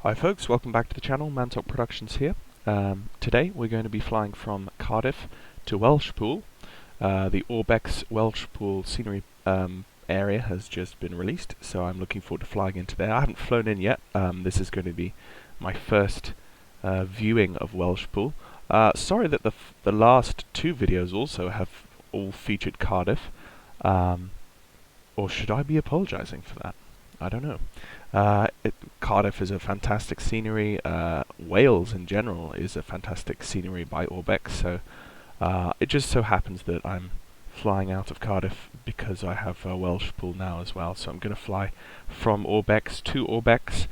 Hi folks, welcome back to the channel, Mantalk Productions here. Today we're going to be flying from Cardiff to Welshpool. The ORBX Welshpool scenery area has just been released, so I'm looking forward to flying into there. I haven't flown in yet. This is going to be my first viewing of Welshpool. Sorry that the last two videos also have all featured Cardiff, or should I be apologising for that? I don't know. Cardiff is a fantastic scenery. Wales in general is a fantastic scenery by ORBX, so it just so happens that I'm flying out of Cardiff because I have Welshpool now as well. So I'm going to fly from ORBX to ORBX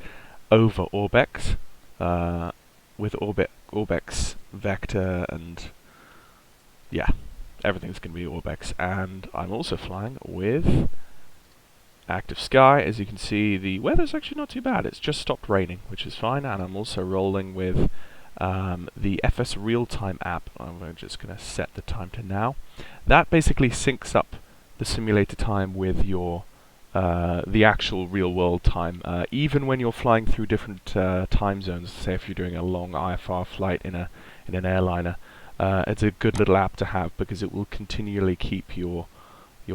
over ORBX with ORBX Vector, and yeah, everything's going to be ORBX. And I'm also flying with active sky. As you can see, the weather's actually not too bad. It's just stopped raining, which is fine. And I'm also rolling with the FS real-time app. I'm just going to set the time to now. That basically syncs up the simulator time with your the actual real-world time. Even when you're flying through different time zones, say if you're doing a long IFR flight in an airliner, it's a good little app to have because it will continually keep your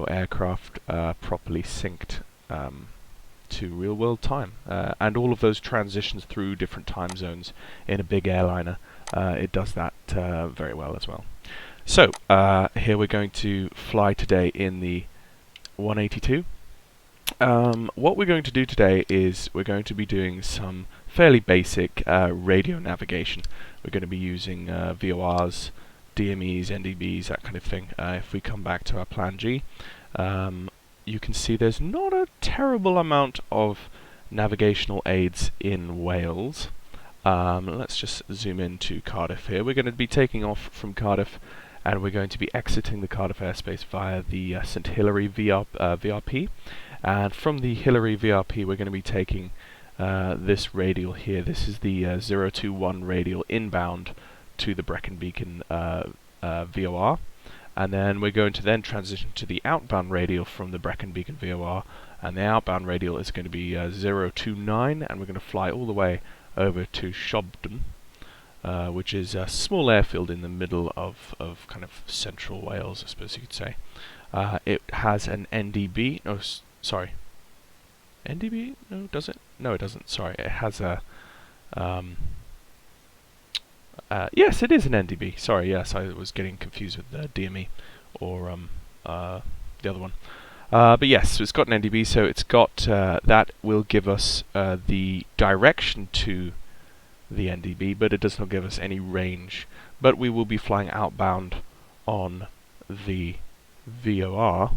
aircraft properly synced to real-world time, and all of those transitions through different time zones in a big airliner, it does that very well as well. So here we're going to fly today in the 182. What we're going to do today is we're going to be doing some fairly basic radio navigation. We're going to be using VORs, DMEs, NDBs, that kind of thing. If we come back to our plan G, you can see there's not a terrible amount of navigational aids in Wales. Let's just zoom into Cardiff here. We're going to be taking off from Cardiff, and we're going to be exiting the Cardiff airspace via the St Hilary VRP. And from the Hilary VRP, we're going to be taking this radial here. This is the 021 radial inbound to the Brecon Beacon VOR, and then we're going to then transition to the outbound radial from the Brecon Beacon VOR, and the outbound radial is going to be 029, and we're going to fly all the way over to Shobden, which is a small airfield in the middle of kind of central Wales, I suppose you could say. It has an NDB, sorry, NDB? No, does it? No, it doesn't, sorry. It has a yes, it is an NDB. Sorry, yes, I was getting confused with the DME or the other one. But yes, so it's got an NDB, so it's got that will give us the direction to the NDB, but it does not give us any range. But we will be flying outbound on the VOR,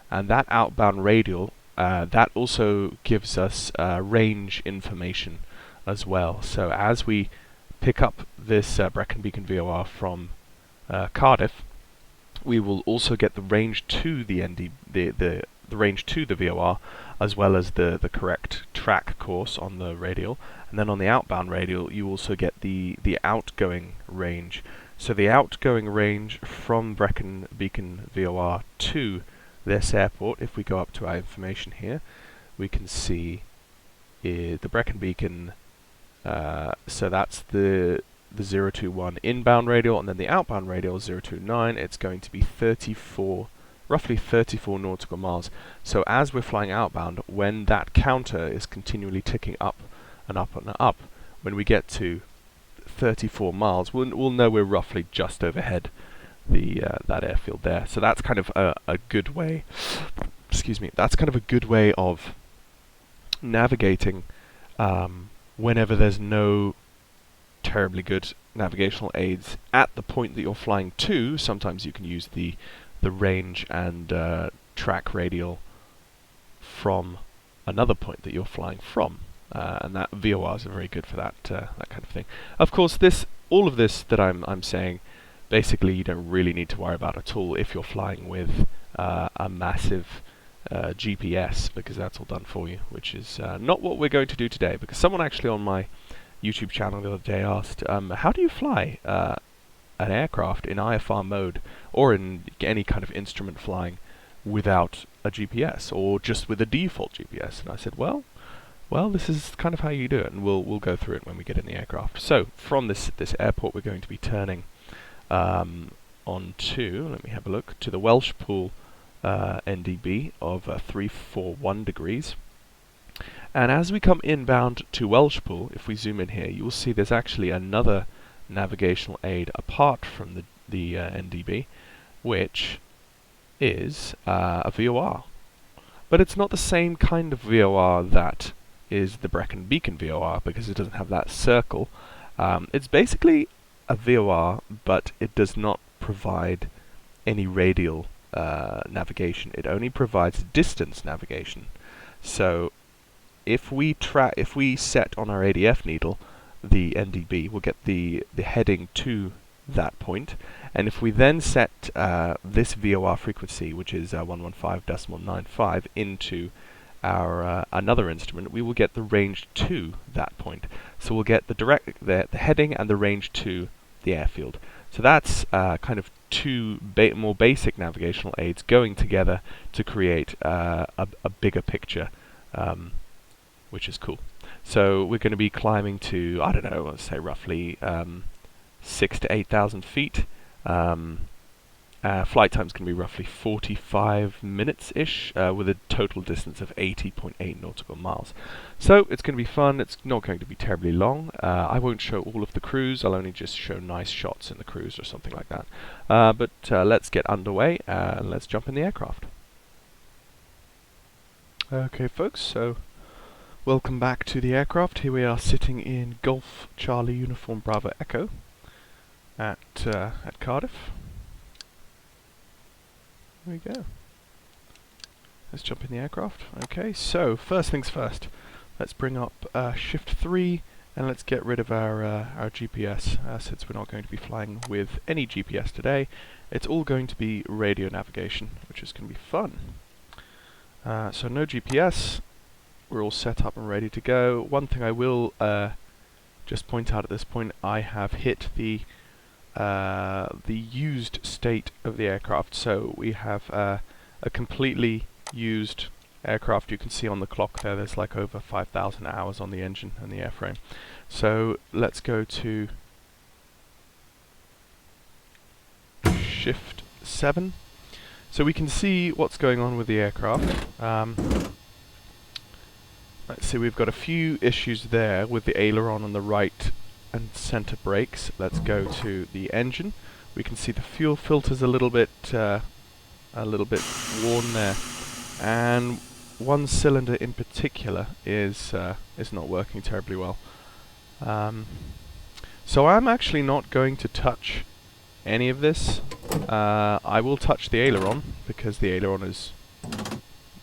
and that outbound radial that also gives us range information as well. So as we pick up this Brecon Beacon VOR from Cardiff, we will also get the range to the the range to the VOR, as well as the correct track course on the radial. And then on the outbound radial, you also get the outgoing range. So the outgoing range from Brecon Beacon VOR to this airport, if we go up to our information here, we can see the Brecon Beacon. So that's the 021 inbound radial, and then the outbound radial 029. It's going to be roughly 34 nautical miles. So as we're flying outbound, when that counter is continually ticking up and up and up, when we get to 34 miles, we'll know we're roughly just overhead that airfield there. So that's kind of a good way. Excuse me. That's kind of a good way of navigating. Whenever there's no terribly good navigational aids at the point that you're flying to, sometimes you can use the range and track radial from another point that you're flying from, and that VORs are very good for that that kind of thing. Of course, all of this that I'm saying, basically you don't really need to worry about at all if you're flying with a massive GPS, because that's all done for you, which is not what we're going to do today. Because someone actually on my YouTube channel the other day asked, how do you fly an aircraft in IFR mode or in any kind of instrument flying without a GPS, or just with a default GPS? And I said, well, Well, this is kind of how you do it, and we'll go through it when we get in the aircraft. So from this airport, we're going to be turning onto, let me have a look, to the Welshpool NDB of 341 degrees. And as we come inbound to Welshpool, if we zoom in here, you will see there's actually another navigational aid apart from the NDB, which is a VOR. But it's not the same kind of VOR that is the Brecon Beacon VOR, because it doesn't have that circle. It's basically a VOR, but it does not provide any radial navigation. It only provides distance navigation. So if we set on our ADF needle the NDB, we'll get the heading to that point, and if we then set this VOR frequency, which is 115.95, into our another instrument, we will get the range to that point. So we'll get the heading and the range to the airfield. So that's kind of two more basic navigational aids going together to create a bigger picture, which is cool. So we're going to be climbing to, I don't know, let's say roughly 6,000 to 8,000 feet. Flight time is going to be roughly 45 minutes-ish, with a total distance of 80.8 nautical miles. So it's going to be fun. It's not going to be terribly long. I won't show all of the cruise. I'll only just show nice shots in the cruise or something like that. But let's get underway and let's jump in the aircraft. Okay, folks, so welcome back to the aircraft. Here we are sitting in Golf Charlie Uniform Bravo Echo at Cardiff. There we go. Let's jump in the aircraft. Okay, so first things first. Let's bring up Shift 3 and let's get rid of our GPS, since we're not going to be flying with any GPS today. It's all going to be radio navigation, which is going to be fun. So no GPS. We're all set up and ready to go. One thing I will just point out at this point, I have hit the used state of the aircraft. So we have a completely used aircraft. You can see on the clock there's like over 5,000 hours on the engine and the airframe. So let's go to Shift 7. So we can see what's going on with the aircraft. Let's see, we've got a few issues there with the aileron on the right and center brakes. Let's go to the engine. We can see the fuel filter's a little bit worn there, and one cylinder in particular is not working terribly well. So I'm actually not going to touch any of this. I will touch the aileron because the aileron is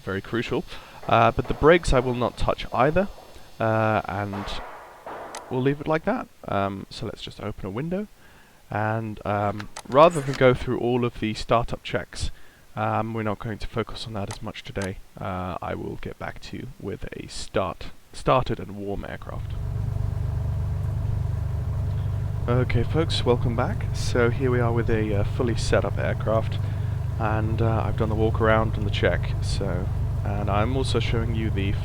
very crucial. But the brakes I will not touch either, and we'll leave it like that. So let's just open a window, and rather than go through all of the startup checks, we're not going to focus on that as much today. I will get back to you with a started and warm aircraft. Okay folks, welcome back. So here we are with a fully set up aircraft, and I've done the walk around and the check. And I'm also showing you the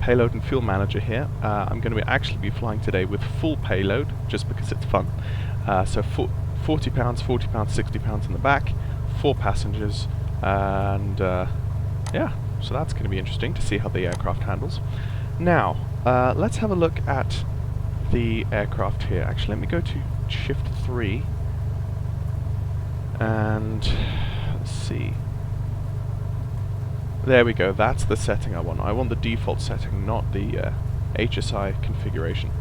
payload and fuel manager here. I'm going to actually be flying today with full payload, just because it's fun. So 40 pounds, 40 pounds, 60 pounds in the back, 4 passengers, and yeah, so that's going to be interesting to see how the aircraft handles. Now, let's have a look at the aircraft here. Actually, let me go to Shift 3, and let's see. There we go, that's the setting I want. I want the default setting, not the HSI configuration.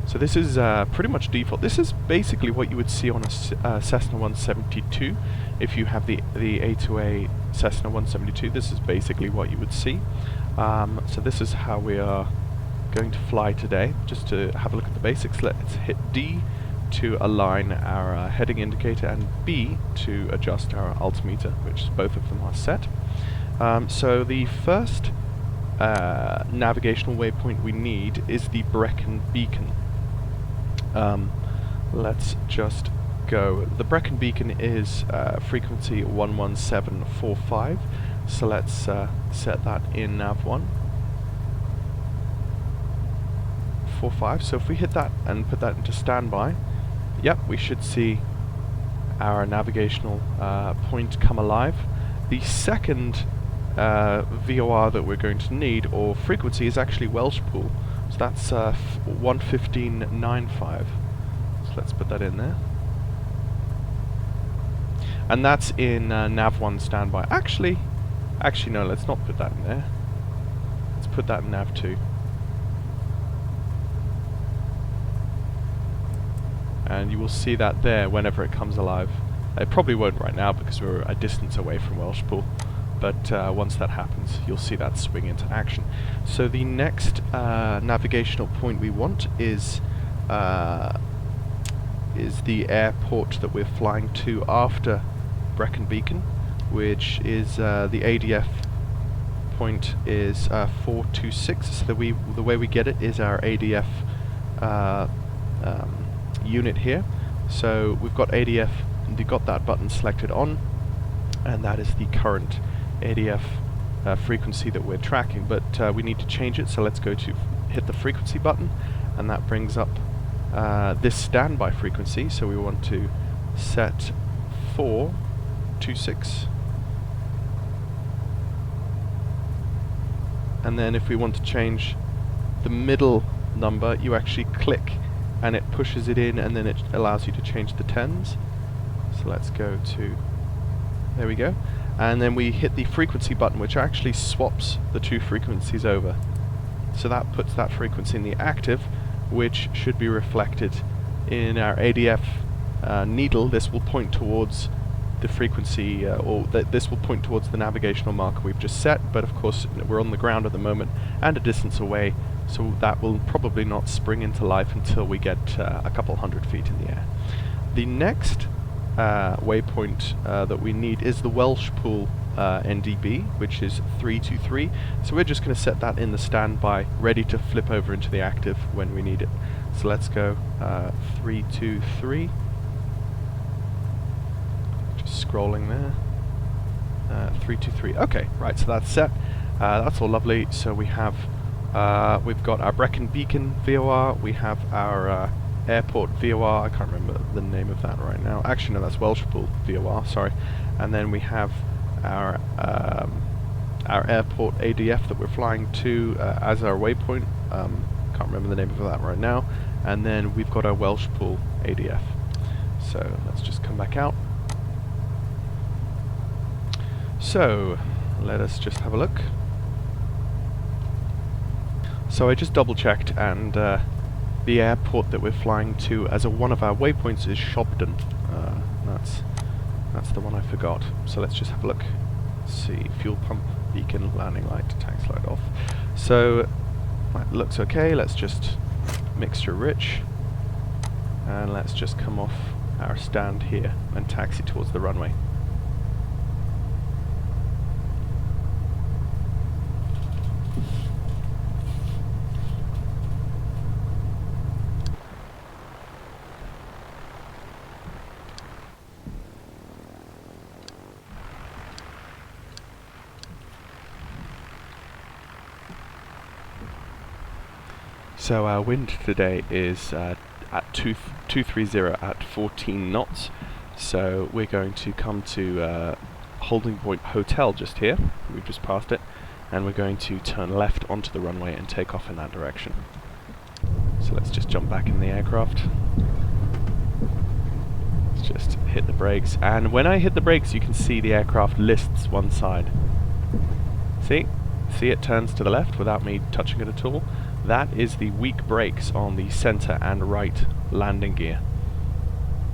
So this is pretty much default. This is basically what you would see on a Cessna 172. If you have the A2A Cessna 172, this is basically what you would see. So this is how we are going to fly today. Just to have a look at the basics, let's hit D to align our heading indicator and B to adjust our altimeter, which both of them are set. So the first navigational waypoint we need is the Brecon Beacon. Let's just go. The Brecon Beacon is frequency 11745, so let's set that in nav1. 145. So if we hit that and put that into standby, yep, we should see our navigational point come alive. The second VOR that we're going to need, or frequency, is actually Welshpool. So that's 115.95. So let's put that in there. And that's in Nav1 standby. Actually no, let's not put that in there. Let's put that in Nav2. And you will see that there whenever it comes alive. It probably won't right now because we're a distance away from Welshpool, but once that happens you'll see that swing into action. So the next navigational point we want is the airport that we're flying to after Brecon Beacon, which is the ADF point is 426. So the way we get it is our ADF unit here. So we've got ADF, we've got that button selected on, and that is the current ADF frequency that we're tracking, but we need to change it. So let's go to hit the frequency button, and that brings up this standby frequency. So we want to set 426, and then if we want to change the middle number, you actually click and it pushes it in, and then it allows you to change the tens. So let's go to, there we go, and then we hit the frequency button, which actually swaps the two frequencies over. So that puts that frequency in the active, which should be reflected in our ADF needle. This will point towards the frequency, this will point towards the navigational marker we've just set, but of course we're on the ground at the moment and a distance away, so that will probably not spring into life until we get a couple hundred feet in the air. The next waypoint that we need is the Welshpool NDB, which is 323. So we're just going to set that in the standby, ready to flip over into the active when we need it. So let's go 323. Just scrolling there. 323. Okay, right. So that's set. That's all lovely. So we have we've got our Brecon Beacon VOR. We have our airport VOR. I can't remember the name of that right now. Actually, no, that's Welshpool VOR. Sorry. And then we have our airport ADF that we're flying to as our waypoint. Can't remember the name of that right now. And then we've got our Welshpool ADF. So let's just come back out. So let us just have a look. So I just double checked, and the airport that we're flying to as one of our waypoints is Shobden. That's the one I forgot. So let's just have a look. Let's see, fuel pump, beacon, landing light, tank slide off. So that looks okay. Let's just mixture rich, and let's just come off our stand here and taxi towards the runway. So our wind today is at 230 at 14 knots. So we're going to come to Holding Point Hotel just here. We've just passed it, and we're going to turn left onto the runway and take off in that direction. So let's just jump back in the aircraft. Let's just hit the brakes, and when I hit the brakes you can see the aircraft lists one side. See it turns to the left without me touching it at all. That is the weak brakes on the center and right landing gear.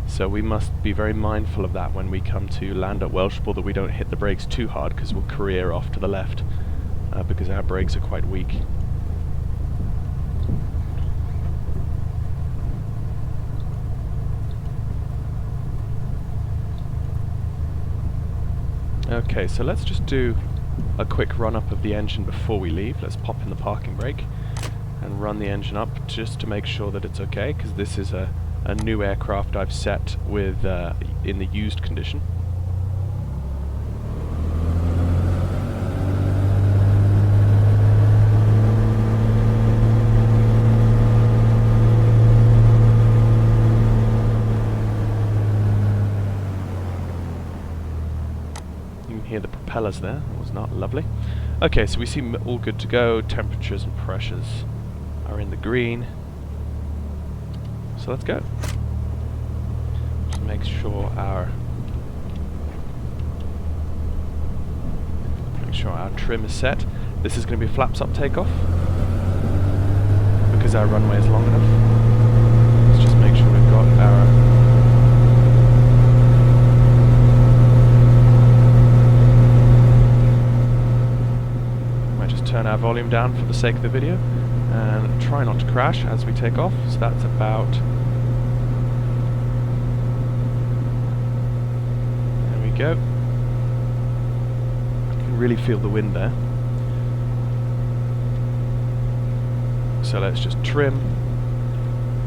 So we must be very mindful of that when we come to land at Welshpool, that we don't hit the brakes too hard, because we'll career off to the left because our brakes are quite weak. Okay, so let's just do a quick run up of the engine before we leave. Let's pop in the parking brake and run the engine up just to make sure that it's okay, because this is a new aircraft I've set with in the used condition. hear the propellers there. That was not lovely. Okay, so we seem all good to go. Temperatures and pressures are in the green. So let's go. Just make sure our trim is set. This is going to be a flaps up takeoff because our runway is long enough. Let's just make sure we've got our might just turn our volume down for the sake of the video and try not to crash as we take off. So that's about, there we go. I can really feel the wind there. So let's just trim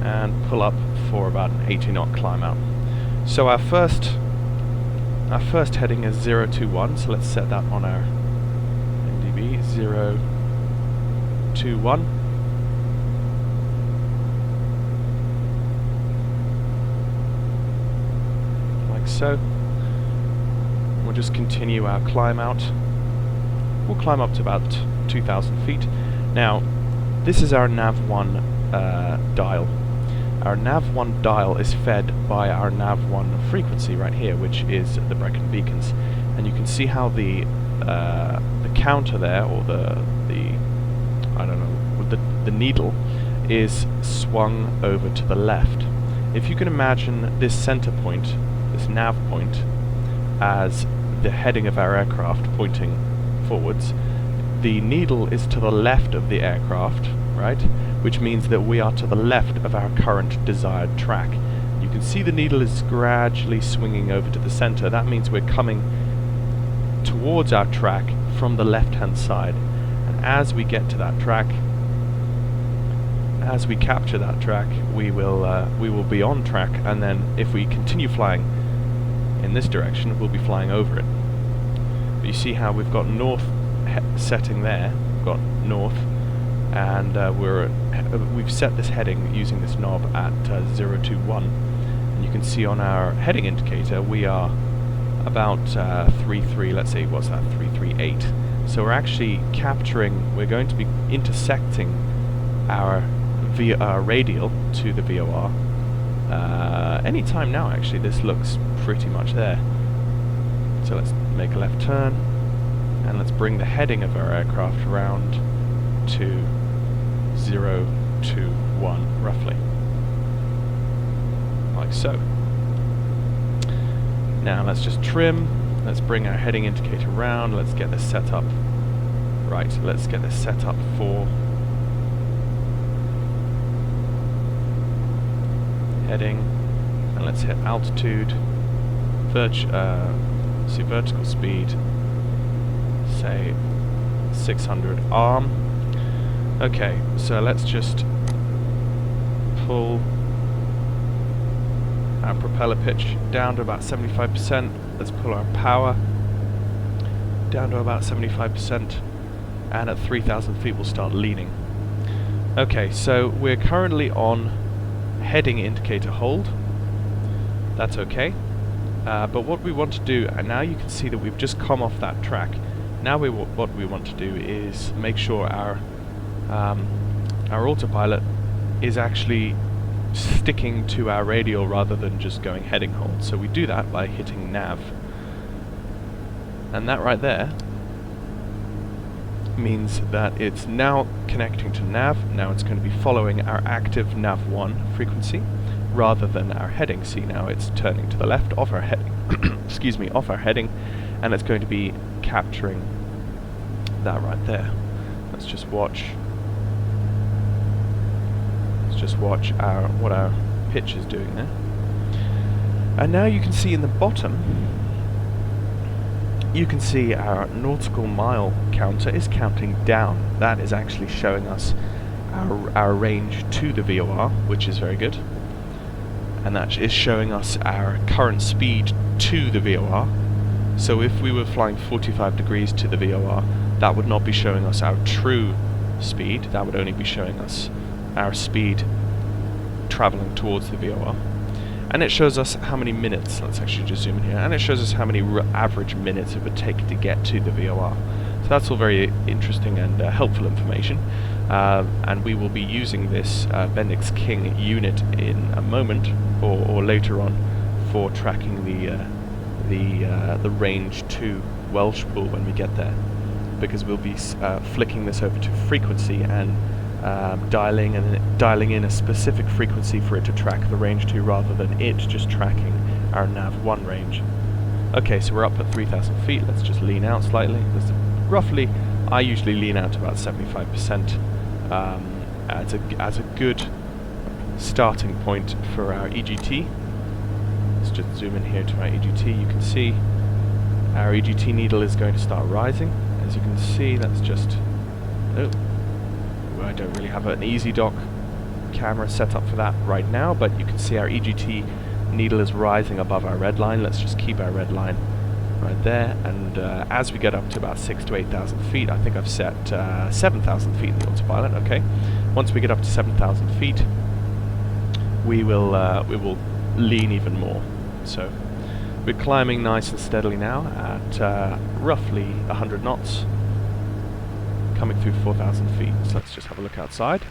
and pull up for about an 80 knot climb out. So our first heading is 021, so let's set that on our NDB, 021. Like so. We'll just continue our climb out. We'll climb up to about 2,000 feet. Now, this is our nav1 dial. Our nav1 dial is fed by our nav1 frequency right here, which is the Brecon beacons, and you can see how the counter there, or the I don't know, the needle is swung over to the left. If you can imagine this center point, this nav point, as the heading of our aircraft pointing forwards, the needle is to the left of the aircraft, right? Which means that we are to the left of our current desired track. You can see the needle is gradually swinging over to the center. That means we're coming towards our track from the left-hand side. And as we get to that track, as we capture that track, we will be on track. And then if we continue flying in this direction, we'll be flying over it. But you see how we've got north setting there. We've got north, and we've set this heading using this knob at 021, and you can see on our heading indicator we are about 33, let's say, what's that, 338. So we're actually capturing, we're going to be intersecting our radial to the VOR any time now. Actually, this looks pretty much there. So let's make a left turn, and let's bring the heading of our aircraft around to 021 roughly, like so. Now let's just trim, let's bring our heading indicator around, let's get this set up. Right, let's get this set up for heading, and let's hit altitude, see vertical speed, say 600 arm. Okay, so let's just pull our propeller pitch down to about 75%. Let's pull our power down to about 75%, and at 3,000 feet we'll start leaning. Okay, so we're currently on heading indicator hold. That's okay. But what we want to do, and now you can see that we've just come off that track. Now what we want to do is make sure our autopilot is actually sticking to our radial rather than just going heading hold. So we do that by hitting nav. And that right there means that it's now connecting to nav. Now it's going to be following our active nav1 frequency rather than our heading. See, now it's turning to the left of our heading, excuse me, off our heading, and it's going to be capturing that right there. Let's just watch. Let's just watch what our pitch is doing there. And now you can see in the bottom, you can see our nautical mile counter is counting down. That is actually showing us our range to the VOR, which is very good. And that is showing us our current speed to the VOR. So if we were flying 45 degrees to the VOR, that would not be showing us our true speed. That would only be showing us our speed traveling towards the VOR. and it shows us how many minutes. Let's actually just zoom in here, and it shows us how many average minutes it would take to get to the VOR. So that's all very interesting and helpful information, and we will be using this Bendix King unit in a moment or later on for tracking the range 2 Welshpool when we get there, because we'll be flicking this over to frequency and dialing in a specific frequency for it to track the range 2 rather than it just tracking our nav 1 range. Okay, so we're up at 3,000 feet. Let's just lean out slightly. Roughly, I usually lean out to about 75% as a good starting point for our EGT. Let's just zoom in here to our EGT. You can see our EGT needle is going to start rising. As you can see, that's just... Oh, I don't really have an easy dock camera set up for that right now, but you can see our EGT needle is rising above our red line. Let's just keep our red line right there, and as we get up to about 6,000 to 8,000 feet, I think I've set 7,000 feet in the autopilot. Okay, once we get up to 7,000 feet, we will lean even more. So we're climbing nice and steadily now at roughly 100 knots, coming through 4,000 feet. So let's just have a look outside.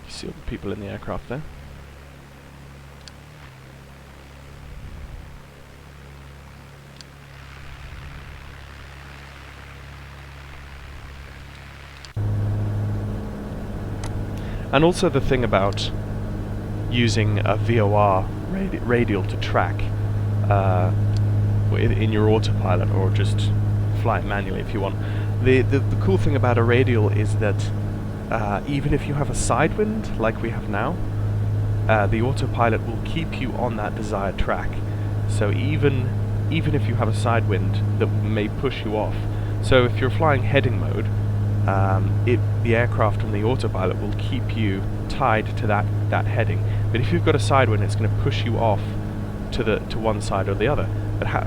See all the people in the aircraft there. And also the thing about using a VOR radial to track in your autopilot, or just fly it manually if you want. The cool thing about a radial is that even if you have a side wind like we have now, the autopilot will keep you on that desired track. So even if you have a side wind that may push you off, so if you're flying heading mode, the aircraft on the autopilot will keep you tied to that heading. But if you've got a side wind, it's going to push you off to one side or the other.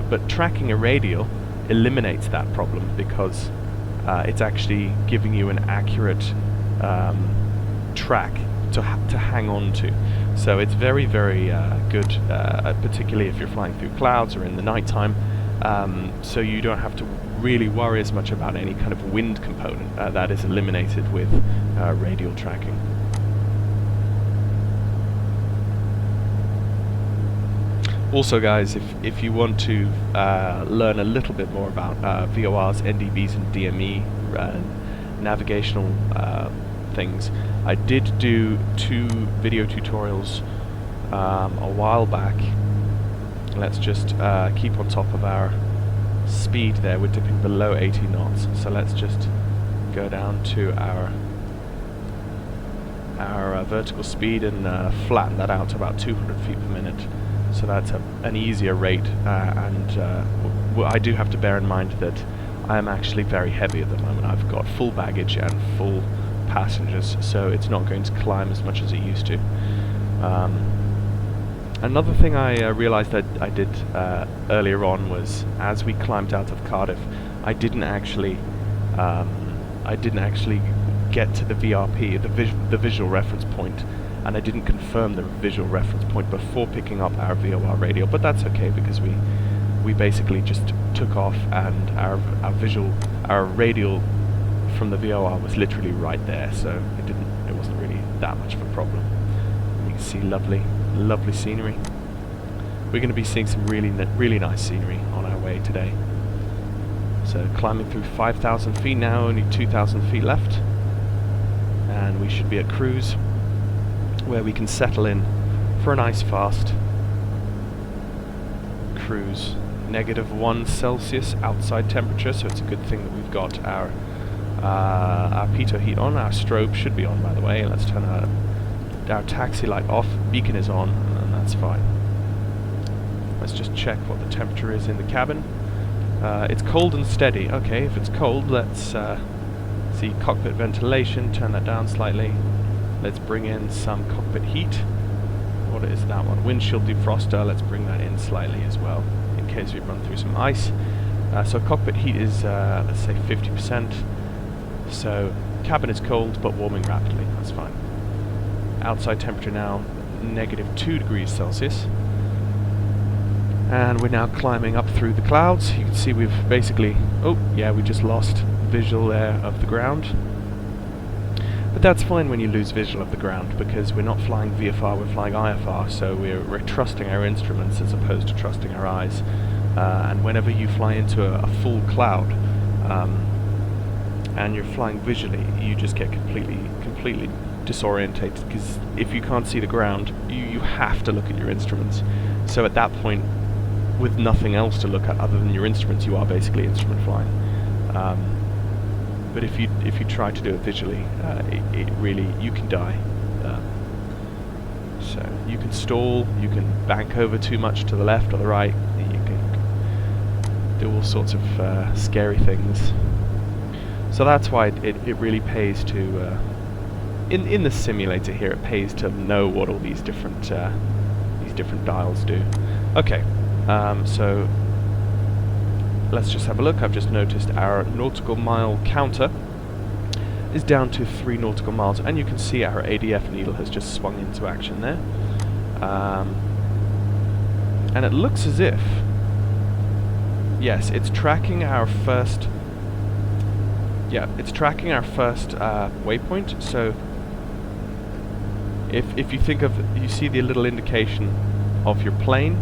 But tracking a radial eliminates that problem, because it's actually giving you an accurate track to hang on to. So it's very, very good, particularly if you're flying through clouds or in the nighttime. So you don't have to really worry as much about any kind of wind component. That is eliminated with radial tracking. Also guys, if you want to learn a little bit more about VORs, NDBs and DME, navigational things, I did do 2 video tutorials a while back. Let's just keep on top of our speed there. We're dipping below 80 knots, so let's just go down to our vertical speed and flatten that out to about 200 feet per minute. So that's an easier rate, and I do have to bear in mind that I am actually very heavy at the moment. I've got full baggage and full passengers, so it's not going to climb as much as it used to. Another thing I realized that I did earlier on was, as we climbed out of Cardiff, I didn't actually get to the VRP, the visual reference point, and I didn't confirm the visual reference point before picking up our VOR radial. But that's okay, because we basically just took off, and our radial from the VOR was literally right there, so it wasn't really that much of a problem. You can see lovely scenery. We're going to be seeing some really nice scenery on our way today. So climbing through 5,000 feet now, only 2,000 feet left, and we should be at cruise, where we can settle in for a nice fast cruise. -1 Celsius outside temperature, so it's a good thing that we've got our pitot heat on. Our strobe should be on, by the way. Let's turn our taxi light off. Beacon is on, and that's fine. Let's just check what the temperature is in the cabin. It's cold and steady. Okay, if it's cold, let's see cockpit ventilation. Turn that down slightly. Let's bring in some cockpit heat. what it is, that one. Windshield defroster, let's bring that in slightly as well, in case we run through some ice. So cockpit heat is, let's say 50%. So cabin is cold, but warming rapidly, that's fine. Outside temperature now, -2 degrees Celsius. And we're now climbing up through the clouds. You can see we've basically, oh yeah, we just lost visual there of the ground. But that's fine when you lose visual of the ground, because we're not flying VFR, we're flying IFR, so we're trusting our instruments as opposed to trusting our eyes. And whenever you fly into a full cloud, and you're flying visually, you just get completely disorientated, because if you can't see the ground, you have to look at your instruments. So at that point, with nothing else to look at other than your instruments, you are basically instrument flying. But if you try to do it visually, it really, you can die. So you can stall, you can bank over too much to the left or the right, you can do all sorts of scary things. So that's why it really pays to, in the simulator here, it pays to know what all these different dials do. Okay. So let's just have a look. I've just noticed our nautical mile counter is down to 3 nautical miles, and you can see our ADF needle has just swung into action there. And it looks as if, yes, it's tracking our first. Yeah, it's tracking our first waypoint. So if you think of, you see the little indication of your plane.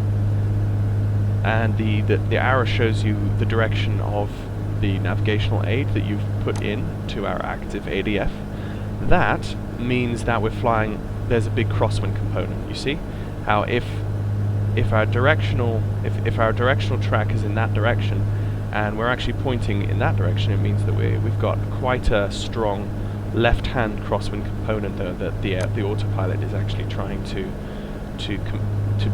And the arrow shows you the direction of the navigational aid that you've put in to our active ADF. That means that we're flying, there's a big crosswind component. You see how if our directional track is in that direction and we're actually pointing in that direction, it means that we've got quite a strong left-hand crosswind component there that the autopilot is actually trying to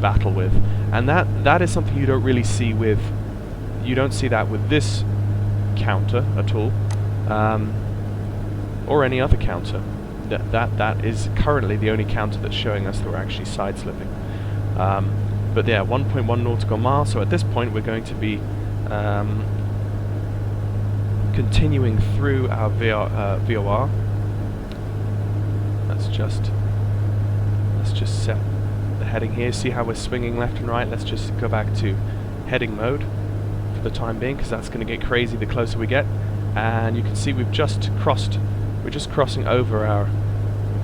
battle with, and that is something you don't really see with, you don't see that with this counter at all, or any other counter. That is currently the only counter that's showing us that we're actually side slipping. But yeah, 1.1 nautical miles. So at this point, we're going to be continuing through our VOR. Let's just set the heading here. See how we're swinging left and right? Let's just go back to heading mode for the time being, because that's going to get crazy the closer we get. And you can see we're just crossing over our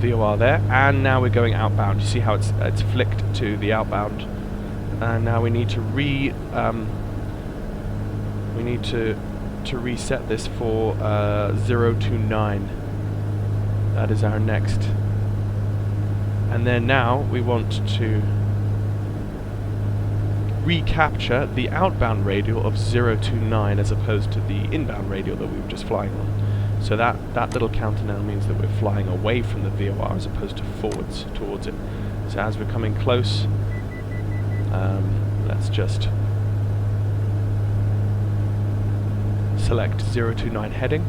VOR there, and now we're going outbound. You see how it's flicked to the outbound, and now we need to reset this for 029. That is our next. And then now we want to recapture the outbound radial of 029 as opposed to the inbound radial that we were just flying on. So that little counter now means that we're flying away from the VOR as opposed to forwards towards it. So as we're coming close, let's just select 029 heading,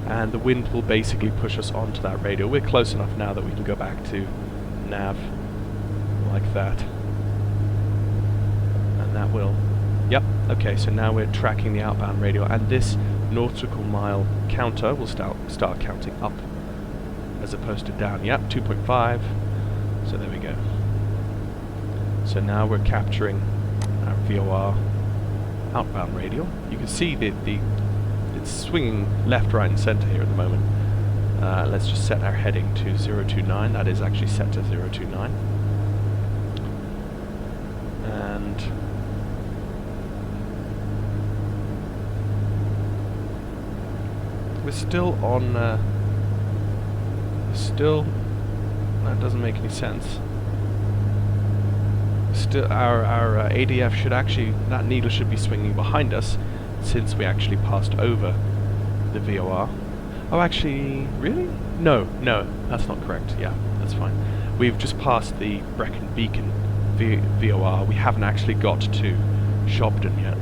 and the wind will basically push us onto that radial. We're close enough now that we can go back to nav like that, and that will, yep, okay, so now we're tracking the outbound radial, and this nautical mile counter will start counting up as opposed to down. Yep, 2.5, so there we go. So now we're capturing our VOR outbound radial. You can see it's swinging left, right and center here at the moment. Let's just set our heading to 029. That is actually set to 029. And we're still on, that doesn't make any sense. Still, our ADF should actually, that needle should be swinging behind us, since we actually passed over the VOR. Oh, actually, really? No, that's not correct. Yeah, that's fine. We've just passed the Brecon Beacon VOR. We haven't actually got to Shobden yet.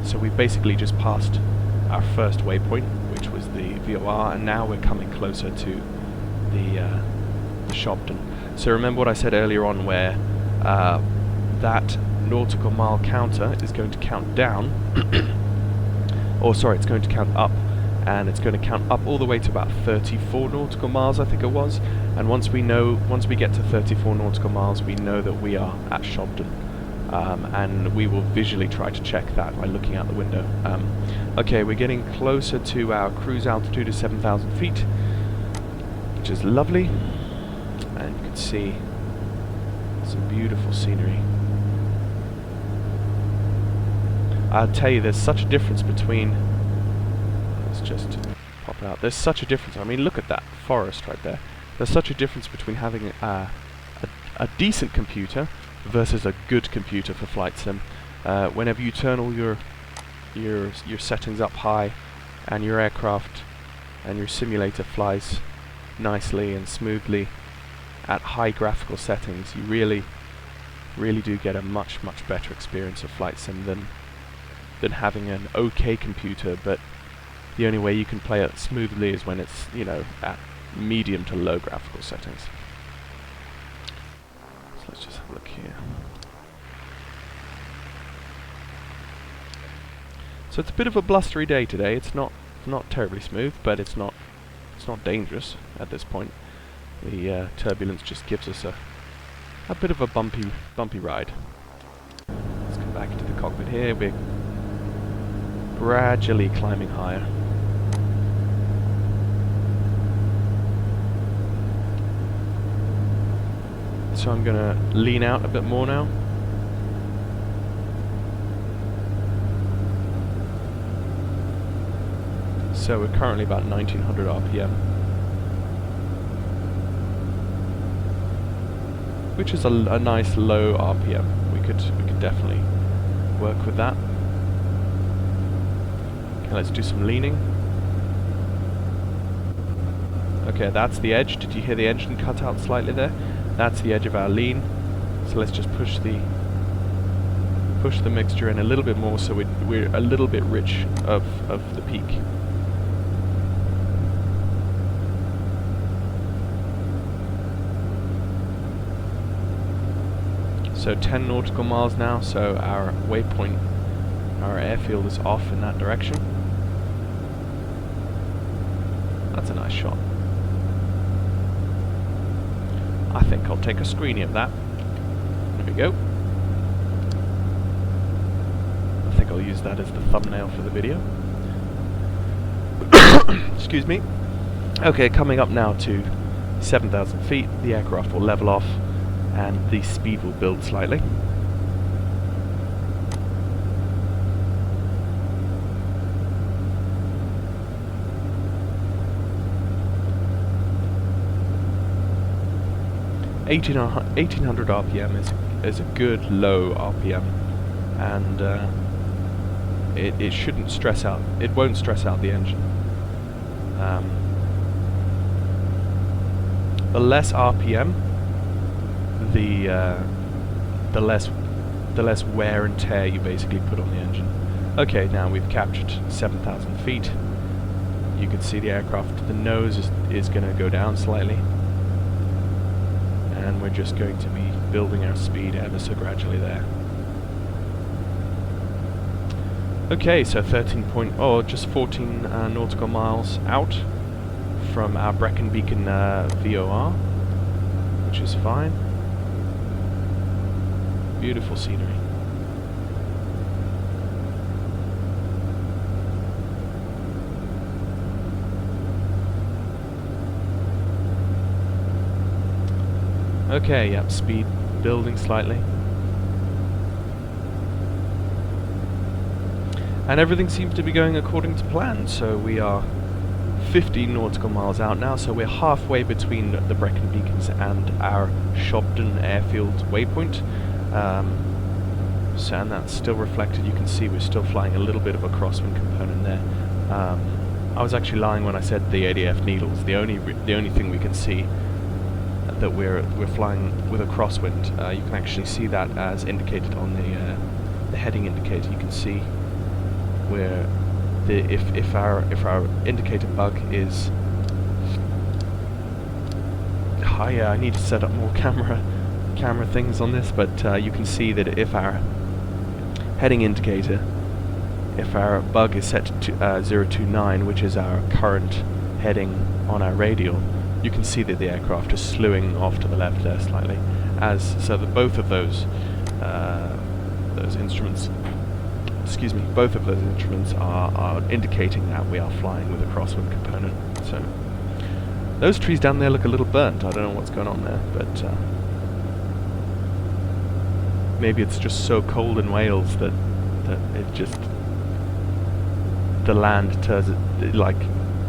So we've basically just passed our first waypoint, which was the VOR, and now we're coming closer to the Shobden. So remember what I said earlier on, where that nautical mile counter is going to count down, or sorry, it's going to count up, and it's going to count up all the way to about 34 nautical miles, I think it was. And once we get to 34 nautical miles, we know that we are at Shobden, and we will visually try to check that by looking out the window. Okay, we're getting closer to our cruise altitude of 7,000 feet, which is lovely, and you can see some beautiful scenery. I'll tell you, there's such a difference between, let's just pop it out, there's such a difference. I mean, look at that forest right there. There's such a difference between having a decent computer versus a good computer for flight sim. Whenever you turn all your settings up high, and your aircraft and your simulator flies nicely and smoothly at high graphical settings, you really do get a much better experience of flight sim than having an okay computer, but the only way you can play it smoothly is when it's, you know, at medium to low graphical settings. So let's just have a look here. So it's a bit of a blustery day today. It's not terribly smooth, but it's not dangerous at this point. The turbulence just gives us a bit of a bumpy ride. Let's come back into the cockpit here. We're gradually climbing higher. So I'm going to lean out a bit more now. So we're currently about 1900 RPM, which is a nice low RPM. We could definitely work with that. Okay, let's do some leaning. Okay, that's the edge. Did you hear the engine cut out slightly there? That's the edge of our lean. So let's just push the mixture in a little bit more, so we're a little bit rich of the peak. So 10 nautical miles now, so our waypoint, our airfield is off in that direction. That's a nice shot. I think I'll take a screenie of that. There we go. I think I'll use that as the thumbnail for the video. Excuse me. Okay, coming up now to 7,000 feet, the aircraft will level off and the speed will build slightly. Uh, 1800 RPM is a good low RPM, and it shouldn't stress out. It won't stress out the engine. The less RPM, the less wear and tear you basically put on the engine. Okay, now we've captured 7,000 feet. You can see the aircraft, the nose is going to go down slightly, and we're just going to be building our speed ever so gradually there. Okay, so just 14 nautical miles out from our Brecon Beacon VOR, which is fine. Beautiful scenery. Okay, yep, speed building slightly. And everything seems to be going according to plan, so we are 15 nautical miles out now, so we're halfway between the Brecon Beacons and our Shobden airfield waypoint. So, and that's still reflected. You can see we're still flying a little bit of a crosswind component there. I was actually lying when I said the ADF needles. The only thing we can see that we're flying with a crosswind. You can actually see that as indicated on the heading indicator. You can see where if our indicator bug is higher. I need to set up more camera camera things on this, but you can see that if our heading indicator, if our bug is set to 029, which is our current heading on our radial, you can see that the aircraft is slewing off to the left there slightly, so that both of those instruments, both of those instruments are indicating that we are flying with a crosswind component. So those trees down there look a little burnt. I don't know what's going on there, but maybe it's just so cold in Wales that it just, the land turns it, like,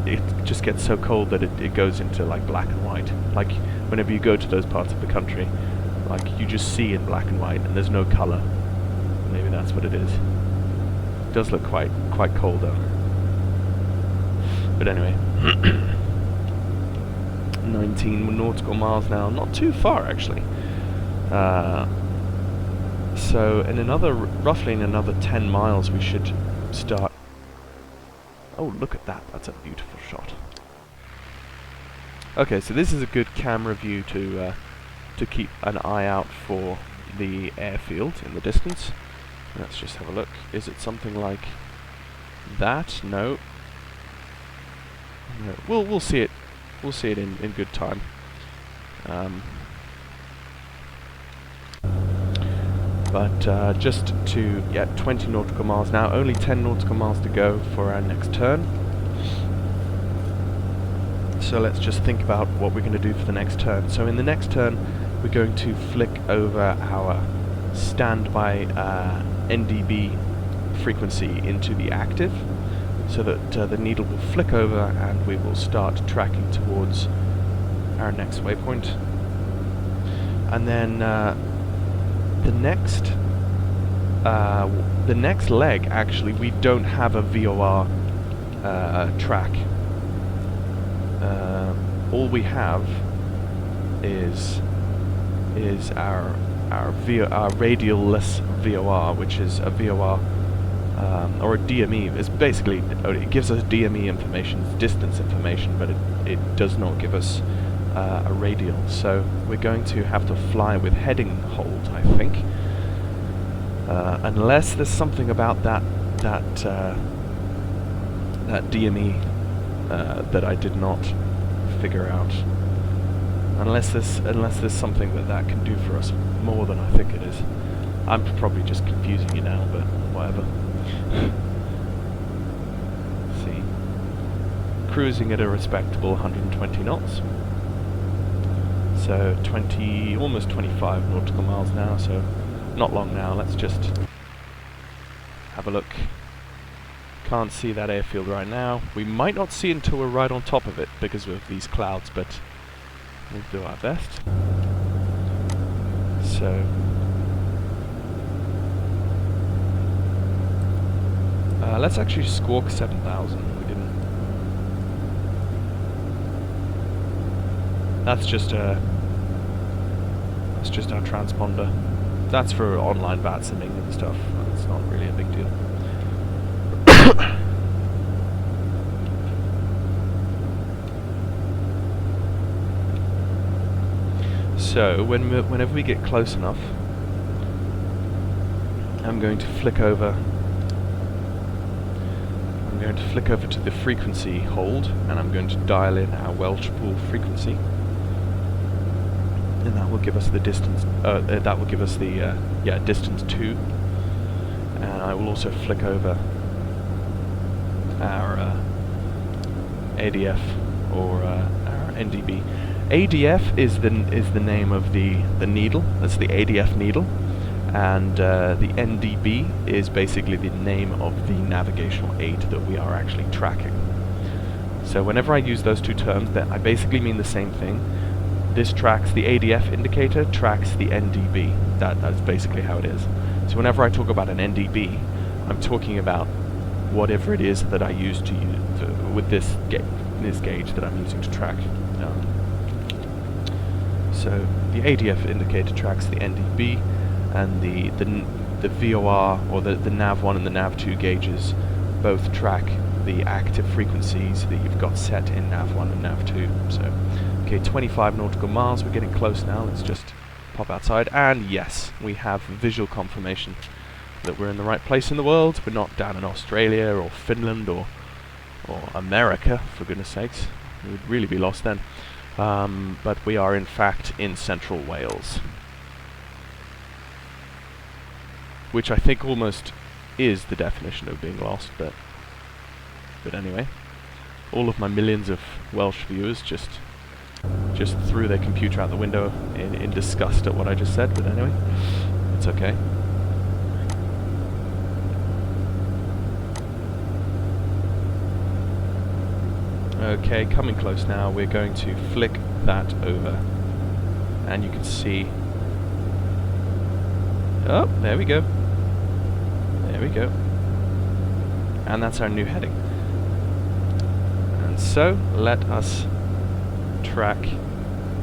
it just gets so cold that it goes into like black and white. Like whenever you go to those parts of the country, like you just see in black and white and there's no colour. Maybe that's what it is. It does look quite cold though. But anyway, 19 nautical miles now, not too far actually. So in roughly in another 10 miles we should start. Oh, look at that, that's a beautiful shot. Okay, so this is a good camera view to keep an eye out for the airfield in the distance. Let's just have a look. Is it something like that? No. No. We'll see it. We'll see it in good time. But just to 20 nautical miles now. Only 10 nautical miles to go for our next turn. So let's just think about what we're going to do for the next turn. So in the next turn, we're going to flick over our standby NDB frequency into the active, so that the needle will flick over and we will start tracking towards our next waypoint. And then the next leg, actually, we don't have a VOR track. All we have is our radial-less VOR, which is a VOR or a DME. It's basically, it gives us DME information, distance information, but it does not give us a radial. So we're going to have to fly with heading hold, I think, unless there's something about that DME that I did not figure out. Unless there's something that can do for us more than I think it is. I'm probably just confusing you now, but whatever. See, cruising at a respectable 120 knots. So almost 25 nautical miles now. So not long now. Let's just have a look. Can't see that airfield right now. We might not see it until we're right on top of it because of these clouds, but we'll do our best. So let's actually squawk 7,000. We didn't. That's just our transponder. That's for online VAT simming and stuff. It's not really a big deal. So whenever we get close enough, I'm going to flick over. I'm going to flick over to the frequency hold, and I'm going to dial in our Welshpool frequency, and that will give us the distance. That will give us the distance 2, and I will also flick over our ADF or our NDB. ADF is the name of the needle. That's the ADF needle, and the NDB is basically the name of the navigational aid that we are actually tracking. So whenever I use those two terms, that I basically mean the same thing. This tracks the ADF indicator, tracks the NDB. That's basically how it is. So whenever I talk about an NDB, I'm talking about whatever it is that I use with this gauge that I'm using to track. So the ADF indicator tracks the NDB, and the VOR, or the NAV1 and the NAV2 gauges, both track the active frequencies that you've got set in NAV1 and NAV2. So, okay, 25 nautical miles, we're getting close now. Let's just pop outside, and yes, we have visual confirmation that we're in the right place in the world. We're not down in Australia or Finland or America, for goodness sakes. We would really be lost then. But we are in fact in central Wales, which I think almost is the definition of being lost, but anyway, all of my millions of Welsh viewers just threw their computer out the window in disgust at what I just said, but anyway, it's okay. Okay, coming close now. We're going to flick that over, and you can see, oh, there we go. There we go. And that's our new heading. And so, let us track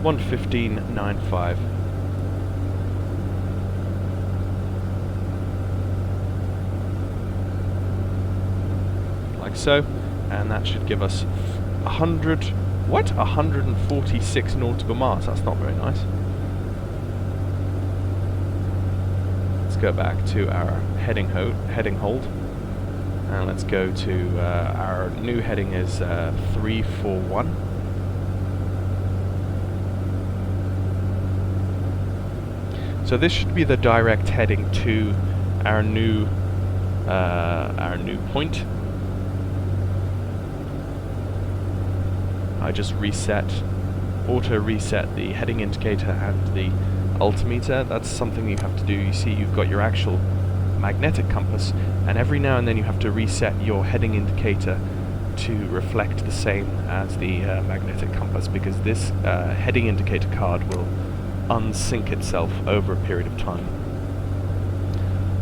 115.95. Like so. And that should give us 146 nautical miles. That's not very nice. Let's go back to our heading hold, and let's go to our new heading is 341. So this should be the direct heading to our new point. I just auto reset the heading indicator and the altimeter. That's something you have to do. You see, you've got your actual magnetic compass, and every now and then you have to reset your heading indicator to reflect the same as the magnetic compass, because this heading indicator card will unsync itself over a period of time,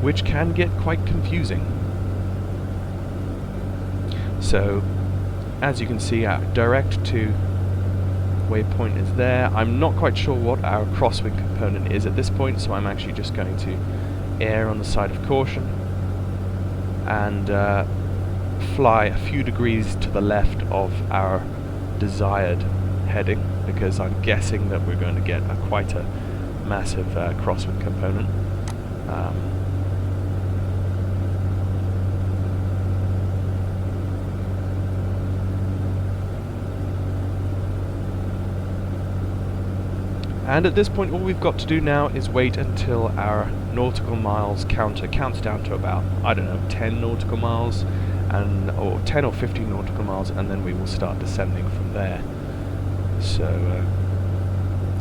which can get quite confusing. So, as you can see, our direct to waypoint is there. I'm not quite sure what our crosswind component is at this point, so I'm actually just going to err on the side of caution and fly a few degrees to the left of our desired heading, because I'm guessing that we're going to get quite a massive crosswind component. And at this point, all we've got to do now is wait until our nautical miles counter counts down to about, I don't know, 10 nautical miles, or 10 or 15 nautical miles, and then we will start descending from there. So,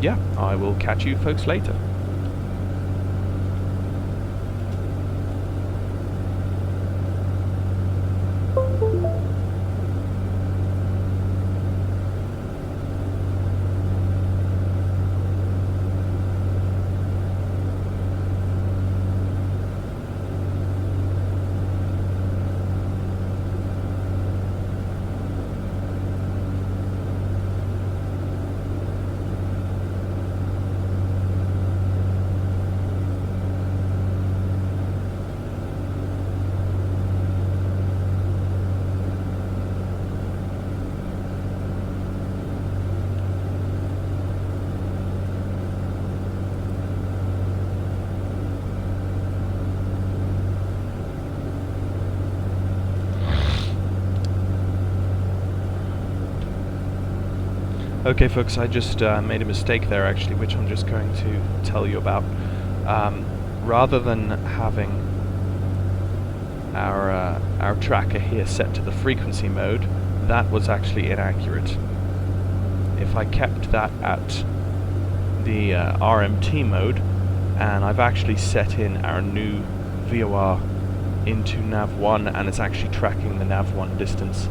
yeah, I will catch you folks later. Okay folks, I just made a mistake there actually, which I'm just going to tell you about. Rather than having our tracker here set to the frequency mode, that was actually inaccurate. If I kept that at the RMT mode, and I've actually set in our new VOR into nav1, and it's actually tracking the nav1 distance.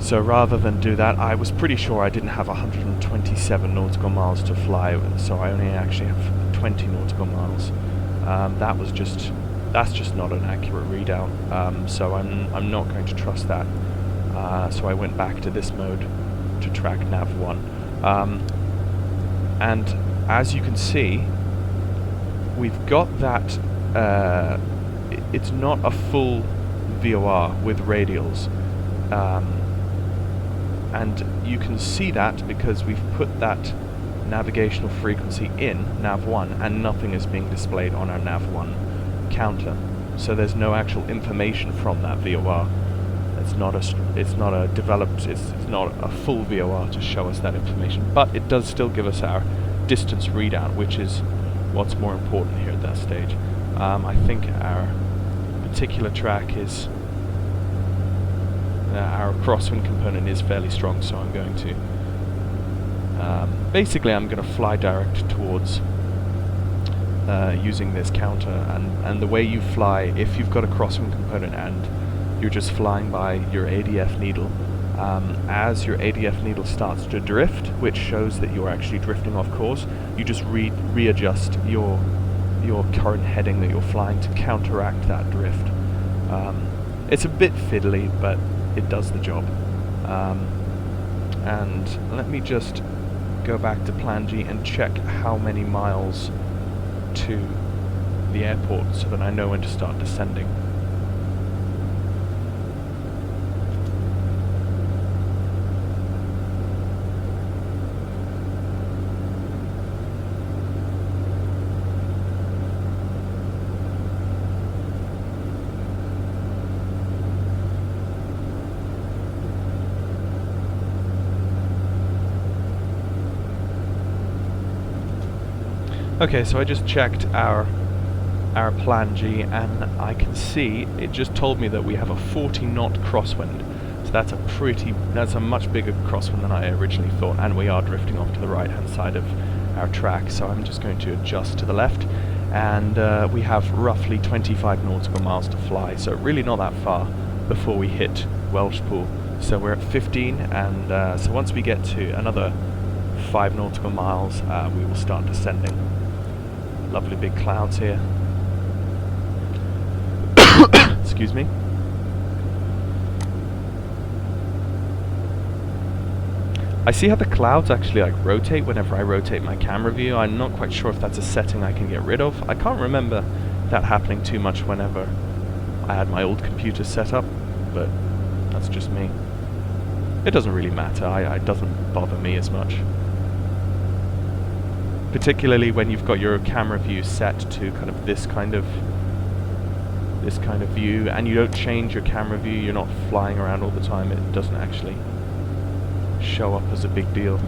So rather than do that, I was pretty sure I didn't have 127 nautical miles to fly, so I only actually have 20 nautical miles. That's just not an accurate readout. So I'm not going to trust that. So I went back to this mode to track nav1. And as you can see, we've got that. It's not a full VOR with radials. And you can see that because we've put that navigational frequency in nav1, and nothing is being displayed on our nav1 counter. So there's no actual information from that VOR. It's not a full VOR to show us that information, but it does still give us our distance readout, which is what's more important here at that stage. I think our particular track is our crosswind component is fairly strong, so I'm going to basically I'm going to fly direct towards using this counter, and the way you fly, if you've got a crosswind component and you're just flying by your ADF needle, as your ADF needle starts to drift, which shows that you're actually drifting off course, you just readjust your current heading that you're flying to counteract that drift. It's a bit fiddly, but it does the job. And let me just go back to Plan G and check how many miles to the airport so that I know when to start descending. Okay, so I just checked our Plan G, and I can see it just told me that we have a 40 knot crosswind. So that's a much bigger crosswind than I originally thought, and we are drifting off to the right hand side of our track. So I'm just going to adjust to the left, and we have roughly 25 nautical miles to fly. So really not that far before we hit Welshpool. So we're at 15, and so once we get to another 5 nautical miles, we will start descending. Lovely big clouds here. Excuse me. I see how the clouds actually like rotate whenever I rotate my camera view. I'm not quite sure if that's a setting I can get rid of. I can't remember that happening too much whenever I had my old computer set up, but that's just me. It doesn't really matter. It doesn't bother me as much. Particularly when you've got your camera view set to kind of this kind of view, and you don't change your camera view, you're not flying around all the time, it doesn't actually show up as a big deal.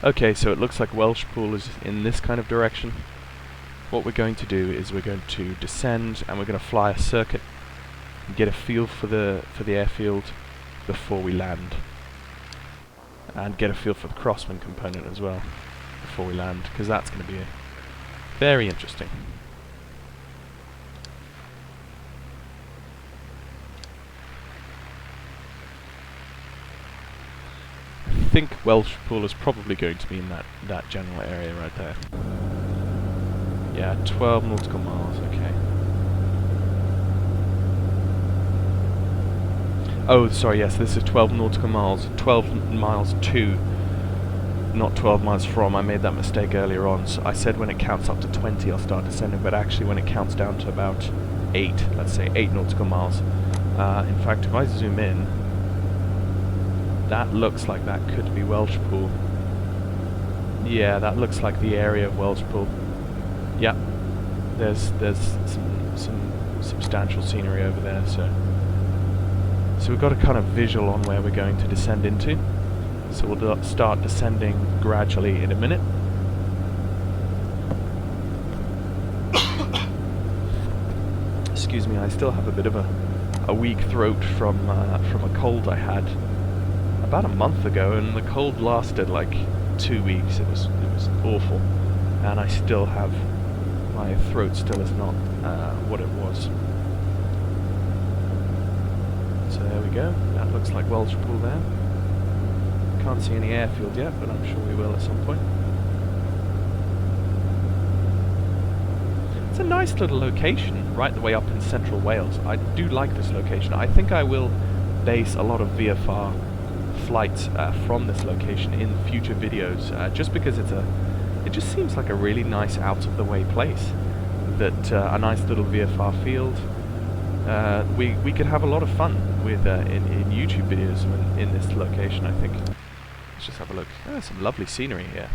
Okay, so it looks like Welshpool is in this kind of direction. What we're going to do is we're going to descend, and we're going to fly a circuit and get a feel for the airfield before we land, and get a feel for the crosswind component as well before we land, because that's going to be very interesting. I think Welshpool is probably going to be in that general area right there. Yeah, 12 nautical miles, okay. Oh, sorry, yes, this is 12 nautical miles. 12 miles to, not 12 miles from. I made that mistake earlier on. So I said when it counts up to 20 I'll start descending, but actually when it counts down to about 8, let's say 8 nautical miles. In fact, if I zoom in, that looks like that could be Welshpool. Yeah, that looks like the area of Welshpool. Yeah, there's some substantial scenery over there, so we've got a kind of visual on where we're going to descend into. So we'll start descending gradually in a minute. Excuse me, I still have a bit of a weak throat from a cold I had about a month ago, and the cold lasted like 2 weeks. It was awful, and I still have, my throat still is not what it was. So there we go. That looks like Welshpool there. Can't see any airfield yet, but I'm sure we will at some point. It's a nice little location, right the way up in central Wales. I do like this location. I think I will base a lot of VFR flights from this location in future videos, just because it just seems like a really nice out-of-the-way place. That a nice little VFR field. We could have a lot of fun with in YouTube videos in this location, I think. Let's just have a look. Oh, some lovely scenery here.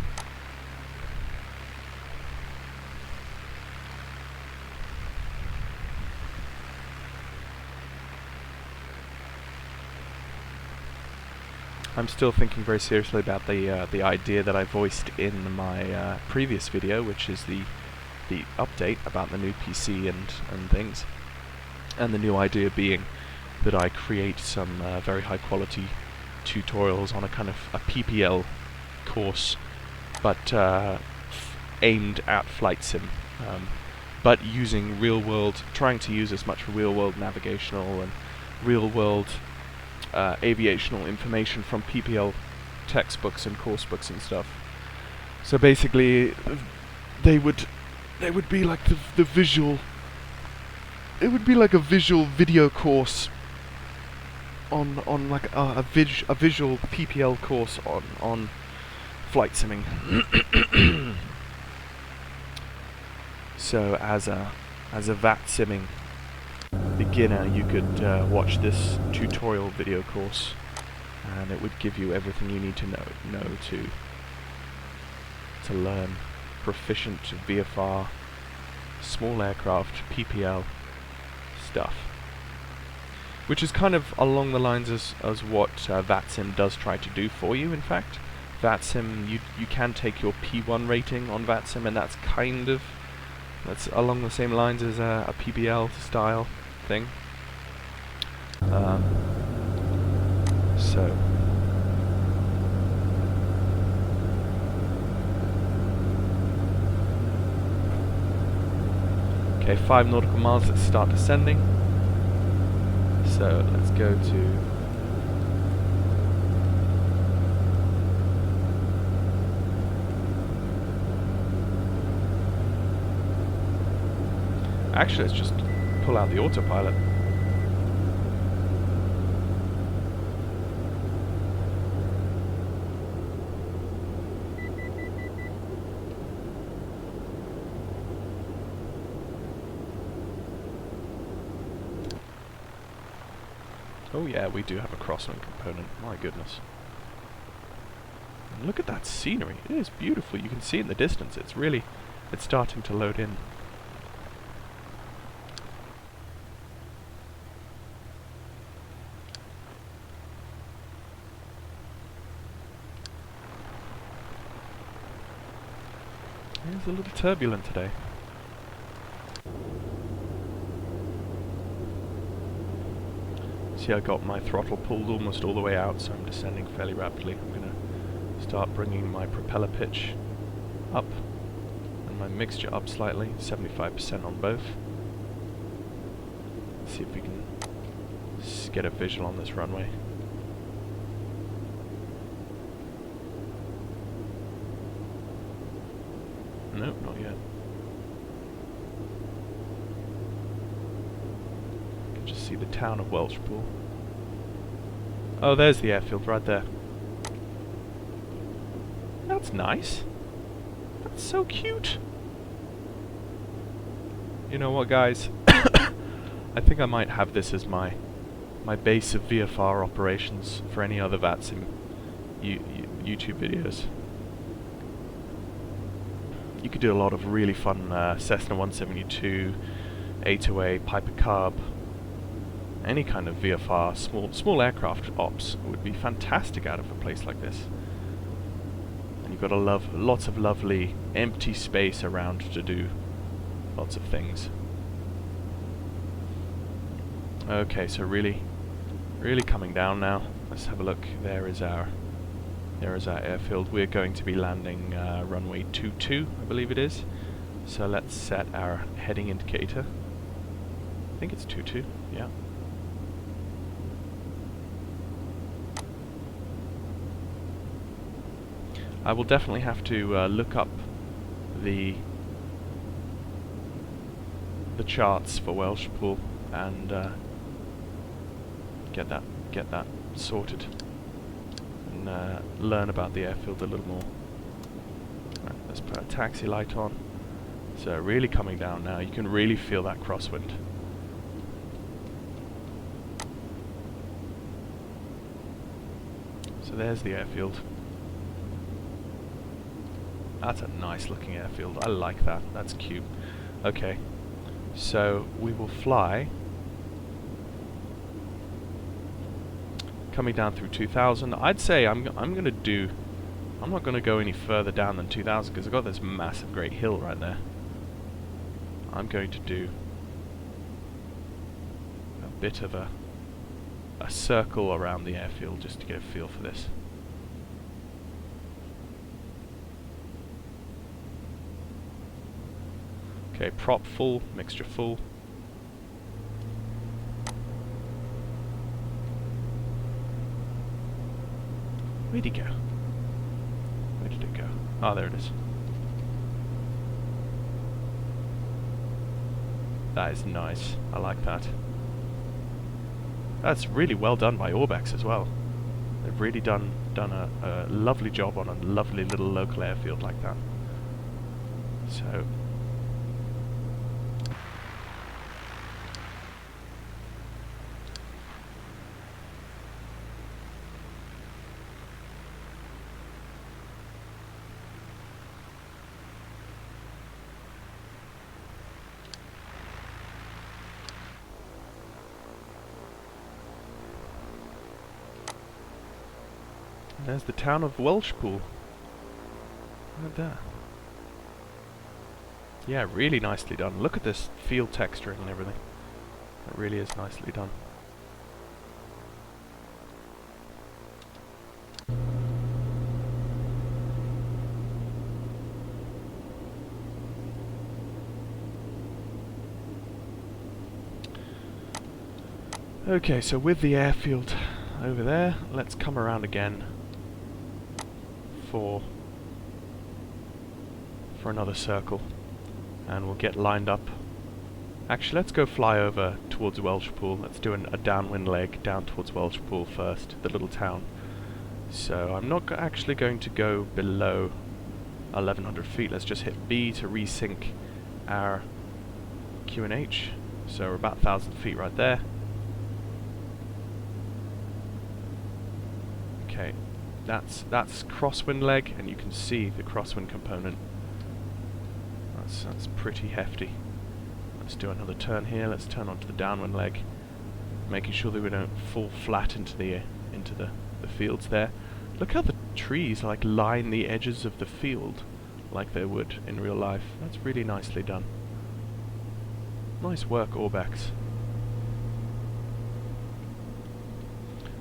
I'm still thinking very seriously about the idea that I voiced in my previous video, which is the update about the new PC and things. And the new idea being that I create some very high quality tutorials on a kind of a PPL course, but aimed at flight sim, but using real world, trying to use as much real world navigational and real world aviational information from PPL textbooks and course books and stuff. So basically, they would be like the visual. It would be like a visual video course on like a visual PPL course on flight simming. So as a VAT simming beginner, you could watch this tutorial video course, and it would give you everything you need to know to learn proficient VFR, small aircraft, PPL stuff. Which is kind of along the lines as what VATSIM does try to do for you, in fact. VATSIM, you can take your P1 rating on VATSIM, and that's along the same lines as a PBL style thing. So okay, 5 nautical miles, let's start descending. So let's go to actually, let's just pull out the autopilot. Oh yeah, we do have a crosswind component, my goodness. And look at that scenery, it is beautiful, you can see it in the distance, it's starting to load in. It's a little turbulent today. See, I got my throttle pulled almost all the way out, so I'm descending fairly rapidly. I'm going to start bringing my propeller pitch up and my mixture up slightly, 75% on both. Let's see if we can get a visual on this runway. Nope, not yet. You can just see the town of Welshpool. Oh, there's the airfield right there. That's nice. That's so cute. You know what, guys? I think I might have this as my base of VFR operations for any other VATSIM YouTube videos. You could do a lot of really fun Cessna 172, A2A, Piper Cub, any kind of VFR, small aircraft ops would be fantastic out of a place like this. And you've got lots of lovely empty space around to do lots of things. Okay, so really coming down now. Let's have a look. There is our airfield. We're going to be landing runway 22, I believe it is. So let's set our heading indicator. I think it's 22, yeah. I will definitely have to look up the charts for Welshpool and get that sorted. Learn about the airfield a little more. Right, let's put a taxi light on. So really coming down now, you can really feel that crosswind. So there's the airfield. That's a nice looking airfield. I like that. That's cute. Okay, so we will fly coming down through 2000. I'd say I'm gonna do. I'm not gonna go any further down than 2000 because I've got this massive great hill right there. I'm going to do a bit of a circle around the airfield just to get a feel for this. Okay, prop full, mixture full. Where'd he go? Where did it go? Ah, there it is. That is nice. I like that. That's really well done by ORBX as well. They've really done a lovely job on a lovely little local airfield like that. So. There's the town of Welshpool. Look at that. Yeah, really nicely done. Look at this field texturing and everything. It really is nicely done. Okay, so with the airfield over there, let's come around again for another circle, and we'll get lined up. Actually, let's go fly over towards Welshpool. Let's do a downwind leg down towards Welshpool first, the little town. So I'm not actually going to go below 1100 feet. Let's just hit B to resync our QNH. So we're about 1000 feet right there. Okay, that's crosswind leg, and you can see the crosswind component. That's pretty hefty. Let's do another turn here. Let's turn onto the downwind leg, making sure that we don't fall flat into the fields there. Look how the trees like line the edges of the field like they would in real life. That's really nicely done. Nice work, ORBX.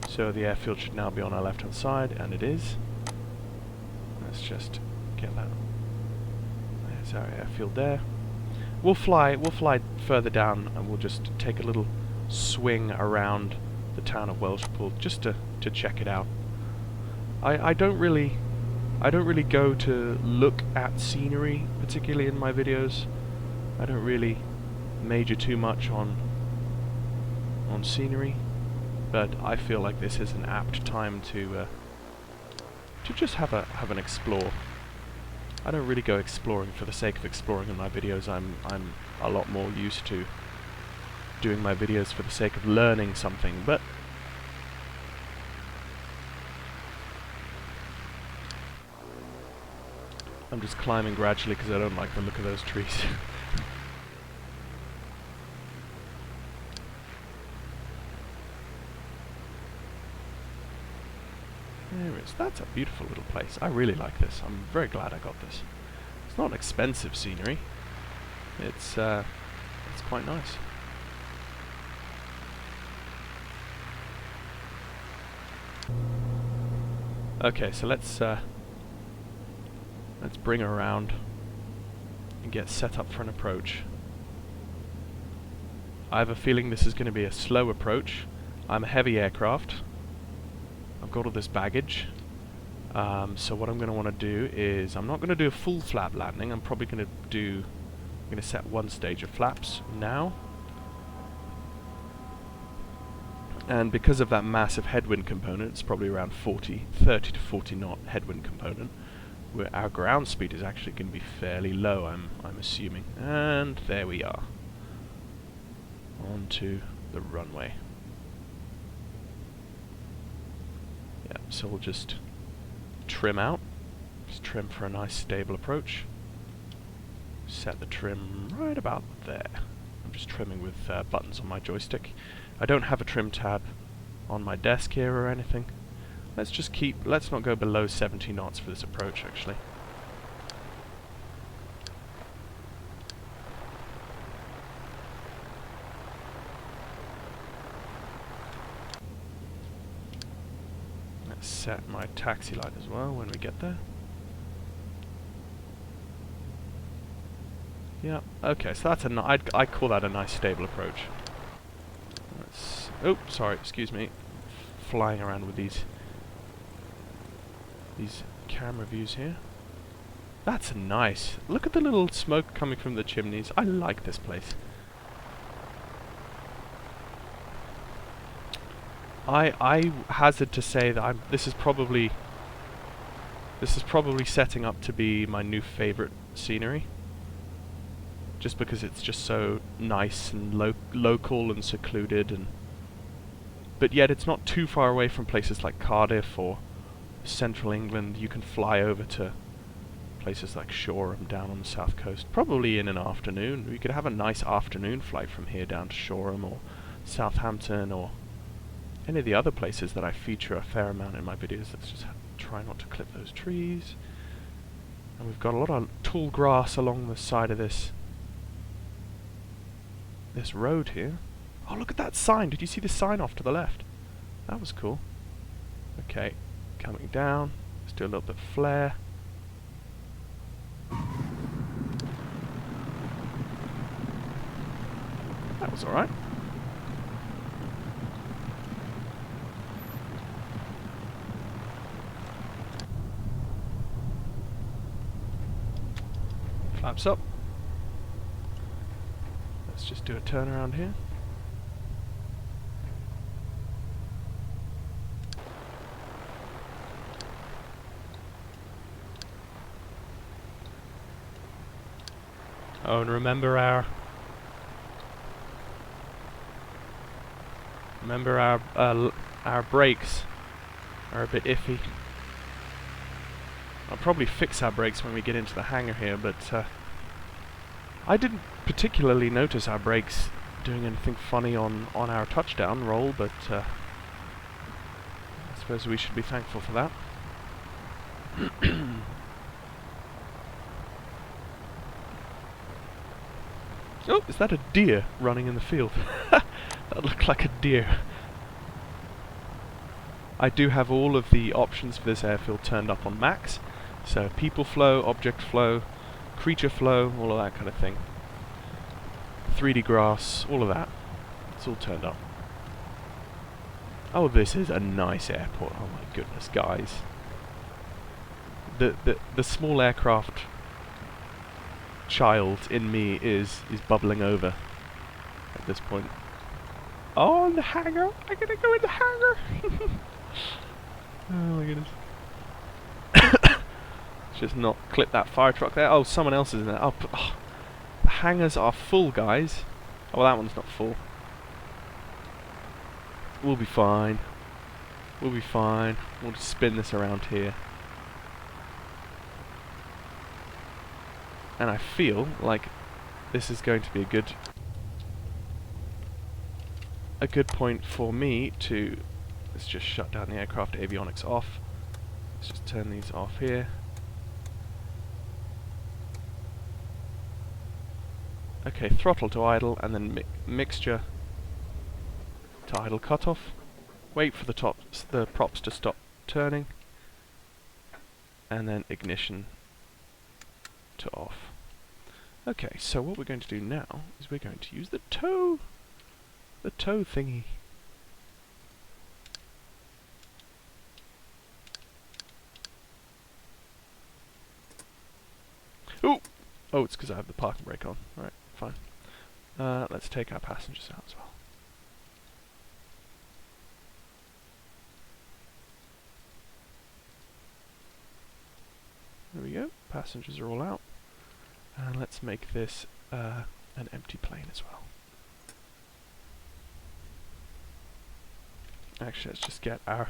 So the airfield should now be on our left hand side, and it is. Let's just get that. There's our airfield there. We'll fly further down, and we'll just take a little swing around the town of Welshpool just to check it out. I don't really go to look at scenery particularly in my videos. I don't really major too much on scenery, but I feel like this is an apt time to just have an explore. I don't really go exploring for the sake of exploring in my videos. I'm a lot more used to doing my videos for the sake of learning something, but I'm just climbing gradually because I don't like the look of those trees. There it is. That's a beautiful little place. I really like this. I'm very glad I got this. It's not expensive scenery. It's quite nice. Okay, so let's bring her around and get set up for an approach. I have a feeling this is going to be a slow approach. I'm a heavy aircraft. I've got all this baggage. So what I'm going to want to do is, I'm not going to do a full flap landing. I'm probably going to set one stage of flaps now. And because of that massive headwind component, it's probably around 30 to 40 knot headwind component, where our ground speed is actually going to be fairly low, I'm assuming. And there we are. Onto the runway. Yeah, so we'll just trim out Just trim for a nice stable approach. Set the trim right about there. I'm just trimming with buttons on my joystick. I don't have a trim tab on my desk here or anything. Let's not go below 70 knots for this approach actually. Let's set my taxi light as well when we get there. Yeah, okay, so that's I call that a nice stable approach. Oh, sorry, excuse me. Flying around with these camera views here. That's nice. Look at the little smoke coming from the chimneys. I like this place. I hazard to say that this is probably setting up to be my new favorite scenery. Just because it's just so nice and local and secluded, but yet it's not too far away from places like Cardiff or central England. You can fly over to places like Shoreham down on the south coast, probably in an afternoon. We could have a nice afternoon flight from here down to Shoreham or Southampton or any of the other places that I feature a fair amount in my videos. Let's just try not to clip those trees. And we've got a lot of tall grass along the side of this road here. Oh, look at that sign. Did you see the sign off to the left? That was cool. Okay, coming down. Let's do a little bit of flare. That was alright. Flaps up. Let's just do a turnaround here. Oh, and remember our brakes are a bit iffy. I'll probably fix our brakes when we get into the hangar here, but I didn't particularly notice our brakes doing anything funny on our touchdown roll, but I suppose we should be thankful for that. Oh, is that a deer running in the field? That looked like a deer. I do have all of the options for this airfield turned up on max. So people flow, object flow, creature flow, all of that kind of thing. 3D grass, all of that. It's all turned up. Oh, this is a nice airport. Oh my goodness, guys. The small aircraft child in me is bubbling over at this point. Oh, in the hangar! I'm gonna go in the hangar! Oh my goodness. Just not clip that fire truck there. Oh, someone else is in there. Oh, the hangars are full, guys. Oh, well, that one's not full. We'll be fine. We'll be fine. We'll just spin this around here. And I feel like this is going to be a good point for me to... Let's just shut down the aircraft avionics off. Let's just turn these off here. Okay, throttle to idle, and then mixture to idle cutoff. Wait for the props to stop turning, and then ignition to off. Okay, so what we're going to do now is we're going to use the tow thingy. Ooh! Oh, it's because I have the parking brake on. Alright, fine. Let's take our passengers out as well. There we go. Passengers are all out. And let's make this an empty plane as well. Actually, let's just get our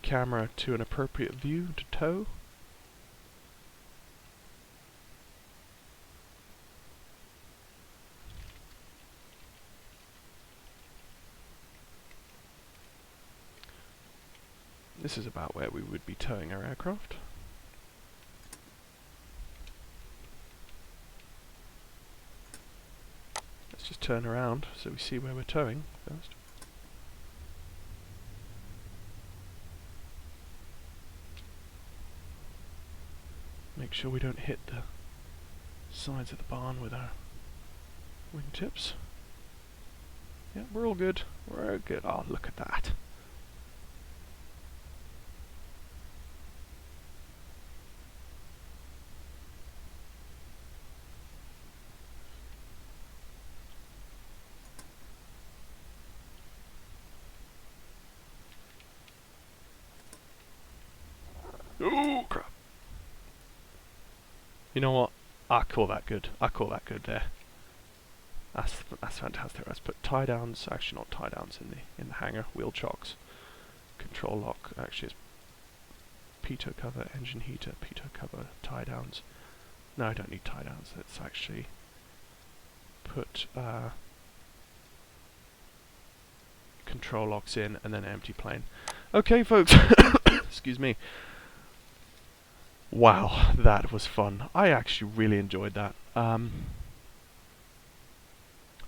camera to an appropriate view to tow. This is about where we would be towing our aircraft. Let's just turn around so we see where we're towing first. Make sure we don't hit the sides of the barn with our wingtips. Yeah, we're all good. We're all good. Oh, look at that. Oh, crap. You know what? I call that good. I call that good there. That's fantastic. Let's put tie downs. Actually, not tie downs in the hangar. Wheel chocks, control lock. Actually, it's pitot cover, engine heater, pitot cover, tie downs. No, I don't need tie downs. Let's actually put control locks in and then empty plane. Okay, folks. Excuse me. Wow, that was fun. I actually really enjoyed that.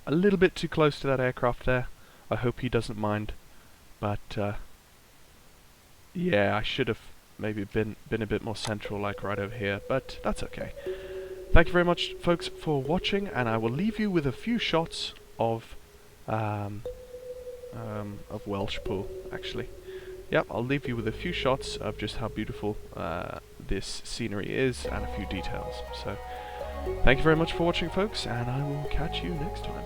A little bit too close to that aircraft there. I hope he doesn't mind. But yeah, I should have maybe been a bit more central, like right over here. But that's okay. Thank you very much, folks, for watching, and I will leave you with a few shots of Welshpool, actually. Yep, I'll leave you with a few shots of just how beautiful this scenery is and a few details. So, thank you very much for watching, folks, and I will catch you next time.